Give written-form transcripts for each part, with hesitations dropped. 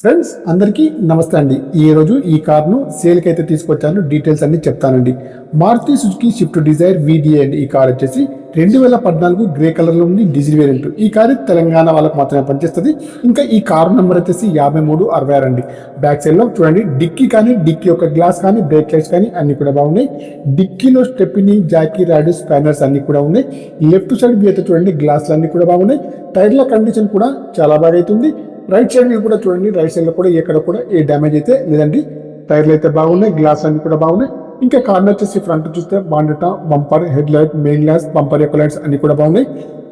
Friends అందరికీ నమస్తే అండి. ఈరోజు ఈ కార్ను సేల్కి అయితే తీసుకొచ్చాను. డీటెయిల్స్ అన్ని చెప్తానండి. Maruti Suzuki Swift Dzire VDI అండి. ఈ కార్ వచ్చేసి 2014 గ్రే కలర్లో ఉంది, డీజిల్ వేరియంట్. ఈ కార్ తెలంగాణ వాళ్ళకి మాత్రమే పనిచేస్తుంది. ఇంకా ఈ కారు నెంబర్ వచ్చేసి 5366 అండి. బ్యాక్ సైడ్లో చూడండి, డిక్కీ కానీ డిక్కీ యొక్క గ్లాస్ కానీ బ్రేక్ లైట్స్ కానీ అన్ని కూడా బాగున్నాయి. డిక్కీలో స్టెప్ని, జాకీ, రాడ్, స్పానర్స్ అన్ని కూడా ఉన్నాయి. లెఫ్ట్ సైడ్ వ్యూ అయితే చూడండి, గ్లాసులు అన్ని కూడా బాగున్నాయి. టైర్ల కండిషన్ కూడా చాలా బాగా అవుతుంది. రైట్ సైడ్ వ్యూ కూడా చూడండి, రైట్ సైడ్ లో కూడా ఎక్కడ కూడా ఏ డ్యామేజ్ అయితే లేదండి. టైర్లు అయితే బాగున్నాయి, గ్లాస్ అన్ని కూడా బాగున్నాయి. ఇంకా కార్ వచ్చేసి ఫ్రంట్ చూస్తే బాండెట, bumper, headlight, main glass, bumper యొక్క లైట్స్ అన్ని కూడా బాగున్నాయి.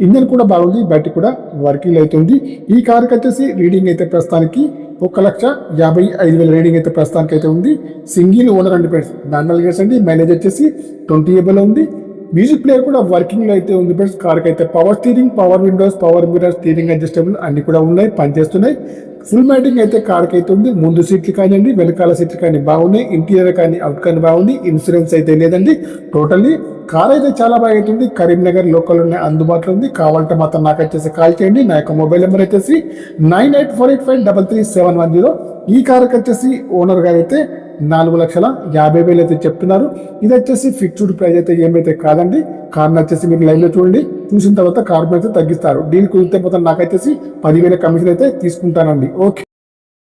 ఇంజన్ కూడా బాగుంది, బ్యాటరీ కూడా వర్కింగ్ అవుతుంది. ఈ కార్కి వచ్చేసి రీడింగ్ అయితే ప్రస్తుతానికి 1,55,000 రీడింగ్ అయితే ప్రస్తుతానికి అయితే ఉంది. సింగిల్ ఓనర్ అండి ఫ్రెండ్స్. నార్మల్ గేర్స్ అండి. మైలేజ్ వచ్చేసి 20 ఏబుల్ ఉంది. మ్యూజిక్ ప్లేయర్ కూడా వర్కింగ్ లో అయితే ఉంది ఫ్రెండ్స్. కార్కి అయితే power steering, power Windows, power mirror, steering adjustable అన్ని కూడా ఉన్నాయి, పనిచేస్తున్నాయి. ఫుల్ మ్యాటింగ్ అయితే కార్కి అయితే ఉంది. ముందు సీట్లు కానివ్వండి, వెనకాల సీట్లు కానీ బాగున్నాయి. ఇంటీరియర్ కానీ అవుట్ కానీ బాగుంది. ఇన్సూరెన్స్ అయితే లేదండి. టోటల్లీ కార్ అయితే చాలా బాగా అవుతుంది. కరీంనగర్ లోకల్ ఉన్న అందుబాటులో ఉంది. కావాలంటే మాత్రం నాకు వచ్చేసి కాల్ చేయండి. నా యొక్క మొబైల్ నెంబర్ వచ్చేసి 9848533710. ఈ కార్కి వచ్చేసి ఓనర్ గారు అయితే 4,50,000 అయితే చెప్తున్నారు. ఇది వచ్చేసి ఫిక్స్డ్ ప్రైస్ అయితే ఏమైతే కాదండి. కార్ని వచ్చేసి మీరు లైవ్ లో చూడండి, చూసిన తర్వాత కార్ అయితే తగ్గిస్తారు. డీల్ కుదిరితే మొత్తం నాకైతే 10,000 కమిషన్ అయితే తీసుకుంటానండి. ఓకే.